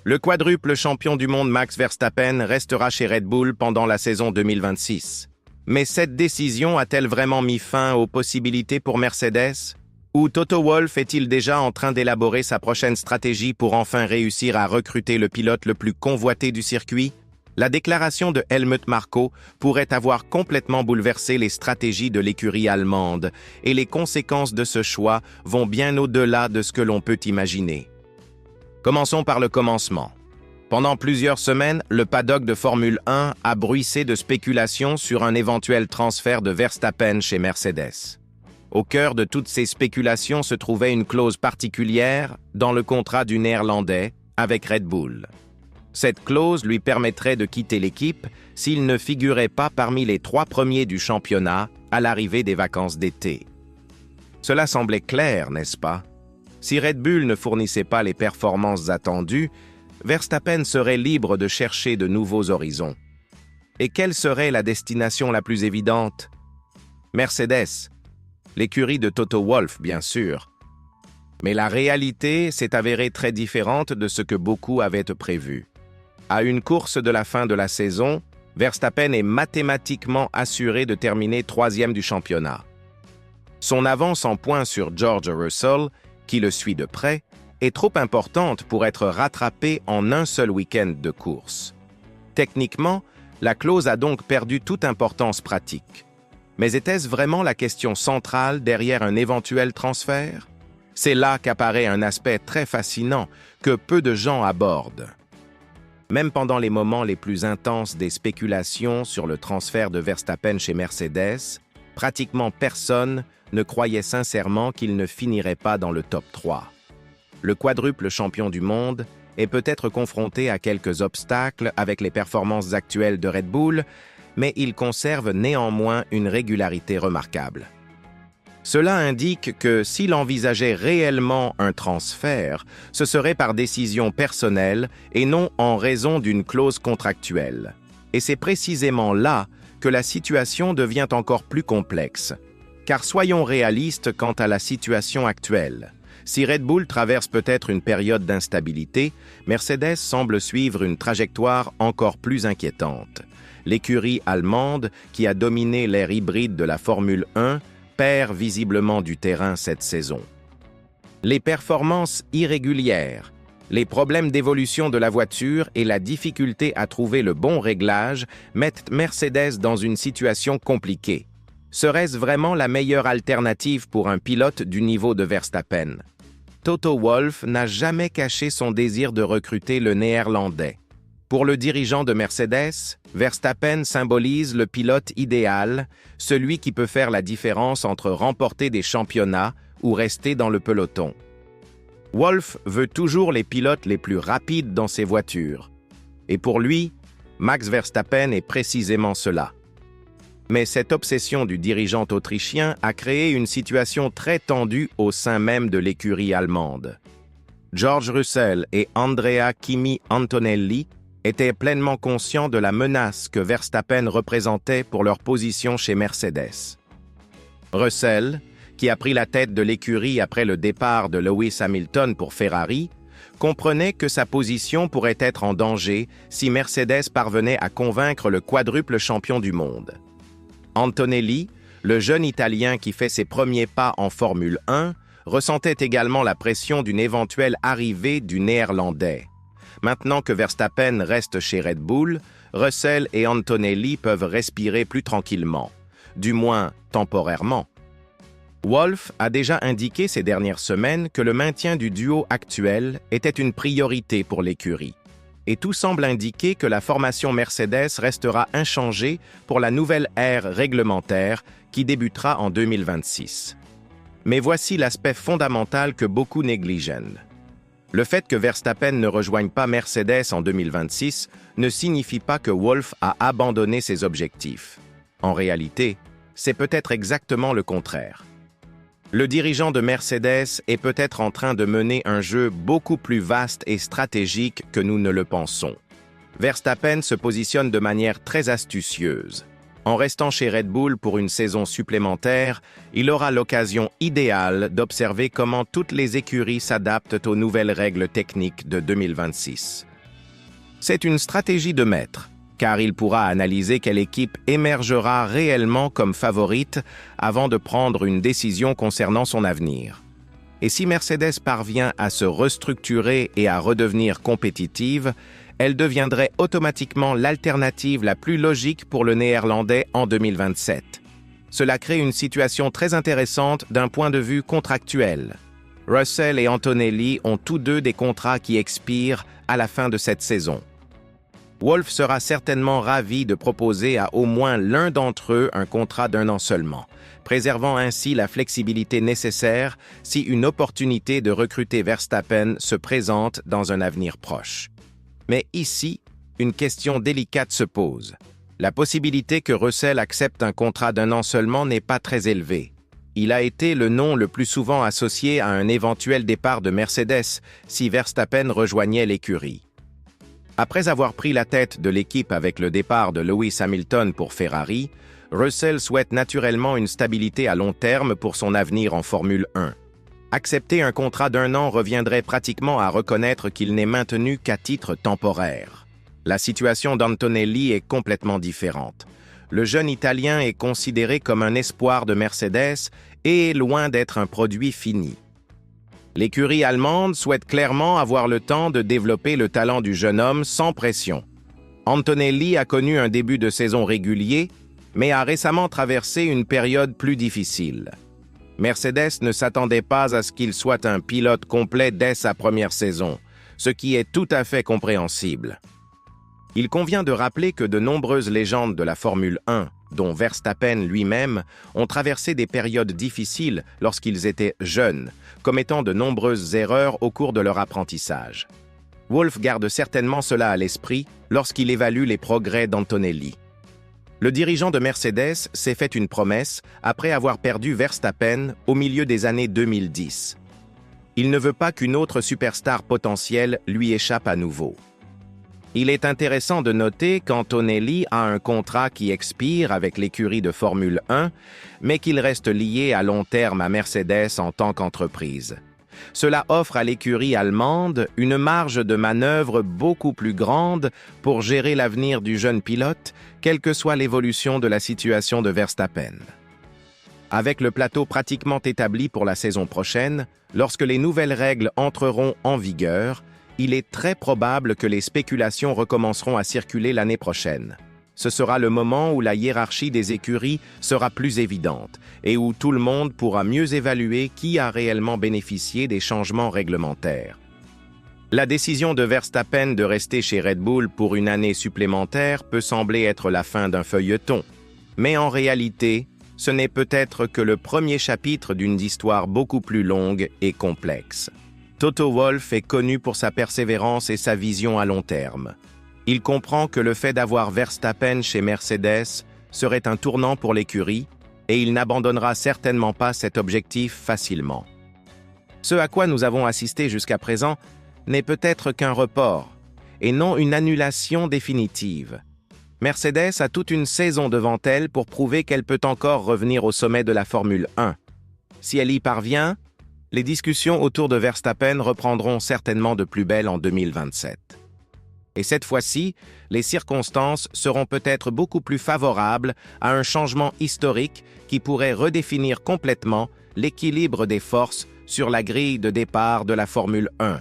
Le quadruple champion du monde Max Verstappen restera chez Red Bull pendant la saison 2026. Mais cette décision a-t-elle vraiment mis fin aux possibilités pour Mercedes? Ou Toto Wolff est-il déjà en train d'élaborer sa prochaine stratégie pour enfin réussir à recruter le pilote le plus convoité du circuit? La déclaration de Helmut Marko pourrait avoir complètement bouleversé les stratégies de l'écurie allemande, et les conséquences de ce choix vont bien au-delà de ce que l'on peut imaginer. Commençons par le commencement. Pendant plusieurs semaines, le paddock de Formule 1 a bruissé de spéculations sur un éventuel transfert de Verstappen chez Mercedes. Au cœur de toutes ces spéculations se trouvait une clause particulière dans le contrat du Néerlandais avec Red Bull. Cette clause lui permettrait de quitter l'équipe s'il ne figurait pas parmi les 3 premiers du championnat à l'arrivée des vacances d'été. Cela semblait clair, n'est-ce pas? Si Red Bull ne fournissait pas les performances attendues, Verstappen serait libre de chercher de nouveaux horizons. Et quelle serait la destination la plus évidente? Mercedes, l'écurie de Toto Wolff, bien sûr. Mais la réalité s'est avérée très différente de ce que beaucoup avaient prévu. À une course de la fin de la saison, Verstappen est mathématiquement assuré de terminer 3e du championnat. Son avance en points sur George Russell, qui le suit de près, est trop importante pour être rattrapée en un seul week-end de course. Techniquement, la clause a donc perdu toute importance pratique. Mais était-ce vraiment la question centrale derrière un éventuel transfert? C'est là qu'apparaît un aspect très fascinant que peu de gens abordent. Même pendant les moments les plus intenses des spéculations sur le transfert de Verstappen chez Mercedes, pratiquement personne ne croyait sincèrement qu'il ne finirait pas dans le top 3. Le quadruple champion du monde est peut-être confronté à quelques obstacles avec les performances actuelles de Red Bull, mais il conserve néanmoins une régularité remarquable. Cela indique que s'il envisageait réellement un transfert, ce serait par décision personnelle et non en raison d'une clause contractuelle. Et c'est précisément là que la situation devient encore plus complexe. Car soyons réalistes quant à la situation actuelle. Si Red Bull traverse peut-être une période d'instabilité, Mercedes semble suivre une trajectoire encore plus inquiétante. L'écurie allemande, qui a dominé l'ère hybride de la Formule 1, perd visiblement du terrain cette saison. Les performances irrégulières, les problèmes d'évolution de la voiture et la difficulté à trouver le bon réglage mettent Mercedes dans une situation compliquée. Serait-ce vraiment la meilleure alternative pour un pilote du niveau de Verstappen? Toto Wolff n'a jamais caché son désir de recruter le Néerlandais. Pour le dirigeant de Mercedes, Verstappen symbolise le pilote idéal, celui qui peut faire la différence entre remporter des championnats ou rester dans le peloton. Wolff veut toujours les pilotes les plus rapides dans ses voitures. Et pour lui, Max Verstappen est précisément cela. Mais cette obsession du dirigeant autrichien a créé une situation très tendue au sein même de l'écurie allemande. George Russell et Andrea Kimi Antonelli étaient pleinement conscients de la menace que Verstappen représentait pour leur position chez Mercedes. Russell, qui a pris la tête de l'écurie après le départ de Lewis Hamilton pour Ferrari, comprenait que sa position pourrait être en danger si Mercedes parvenait à convaincre le quadruple champion du monde. Antonelli, le jeune Italien qui fait ses premiers pas en Formule 1, ressentait également la pression d'une éventuelle arrivée du Néerlandais. Maintenant que Verstappen reste chez Red Bull, Russell et Antonelli peuvent respirer plus tranquillement, du moins temporairement. Wolff a déjà indiqué ces dernières semaines que le maintien du duo actuel était une priorité pour l'écurie. Et tout semble indiquer que la formation Mercedes restera inchangée pour la nouvelle ère réglementaire qui débutera en 2026. Mais voici l'aspect fondamental que beaucoup négligent. Le fait que Verstappen ne rejoigne pas Mercedes en 2026 ne signifie pas que Wolff a abandonné ses objectifs. En réalité, c'est peut-être exactement le contraire. Le dirigeant de Mercedes est peut-être en train de mener un jeu beaucoup plus vaste et stratégique que nous ne le pensons. Verstappen se positionne de manière très astucieuse. En restant chez Red Bull pour une saison supplémentaire, il aura l'occasion idéale d'observer comment toutes les écuries s'adaptent aux nouvelles règles techniques de 2026. C'est une stratégie de maître, car il pourra analyser quelle équipe émergera réellement comme favorite avant de prendre une décision concernant son avenir. Et si Mercedes parvient à se restructurer et à redevenir compétitive, elle deviendrait automatiquement l'alternative la plus logique pour le Néerlandais en 2027. Cela crée une situation très intéressante d'un point de vue contractuel. Russell et Antonelli ont tous deux des contrats qui expirent à la fin de cette saison. Wolff sera certainement ravi de proposer à au moins l'un d'entre eux un contrat d'1 an seulement, préservant ainsi la flexibilité nécessaire si une opportunité de recruter Verstappen se présente dans un avenir proche. Mais ici, une question délicate se pose. La possibilité que Russell accepte un contrat d'1 an seulement n'est pas très élevée. Il a été le nom le plus souvent associé à un éventuel départ de Mercedes si Verstappen rejoignait l'écurie. Après avoir pris la tête de l'équipe avec le départ de Lewis Hamilton pour Ferrari, Russell souhaite naturellement une stabilité à long terme pour son avenir en Formule 1. Accepter un contrat d'1 an reviendrait pratiquement à reconnaître qu'il n'est maintenu qu'à titre temporaire. La situation d'Antonelli est complètement différente. Le jeune Italien est considéré comme un espoir de Mercedes et est loin d'être un produit fini. L'écurie allemande souhaite clairement avoir le temps de développer le talent du jeune homme sans pression. Antonelli a connu un début de saison régulier, mais a récemment traversé une période plus difficile. Mercedes ne s'attendait pas à ce qu'il soit un pilote complet dès sa première saison, ce qui est tout à fait compréhensible. Il convient de rappeler que de nombreuses légendes de la Formule 1, dont Verstappen lui-même, ont traversé des périodes difficiles lorsqu'ils étaient jeunes, commettant de nombreuses erreurs au cours de leur apprentissage. Wolff garde certainement cela à l'esprit lorsqu'il évalue les progrès d'Antonelli. Le dirigeant de Mercedes s'est fait une promesse après avoir perdu Verstappen au milieu des années 2010. Il ne veut pas qu'une autre superstar potentielle lui échappe à nouveau. Il est intéressant de noter qu'Antonelli a un contrat qui expire avec l'écurie de Formule 1, mais qu'il reste lié à long terme à Mercedes en tant qu'entreprise. Cela offre à l'écurie allemande une marge de manœuvre beaucoup plus grande pour gérer l'avenir du jeune pilote, quelle que soit l'évolution de la situation de Verstappen. Avec le plateau pratiquement établi pour la saison prochaine, lorsque les nouvelles règles entreront en vigueur, il est très probable que les spéculations recommenceront à circuler l'année prochaine. Ce sera le moment où la hiérarchie des écuries sera plus évidente et où tout le monde pourra mieux évaluer qui a réellement bénéficié des changements réglementaires. La décision de Verstappen de rester chez Red Bull pour une année supplémentaire peut sembler être la fin d'un feuilleton, mais en réalité, ce n'est peut-être que le premier chapitre d'une histoire beaucoup plus longue et complexe. Toto Wolff est connu pour sa persévérance et sa vision à long terme. Il comprend que le fait d'avoir Verstappen chez Mercedes serait un tournant pour l'écurie et il n'abandonnera certainement pas cet objectif facilement. Ce à quoi nous avons assisté jusqu'à présent n'est peut-être qu'un report et non une annulation définitive. Mercedes a toute une saison devant elle pour prouver qu'elle peut encore revenir au sommet de la Formule 1. Si elle y parvient, les discussions autour de Verstappen reprendront certainement de plus belle en 2027. Et cette fois-ci, les circonstances seront peut-être beaucoup plus favorables à un changement historique qui pourrait redéfinir complètement l'équilibre des forces sur la grille de départ de la Formule 1.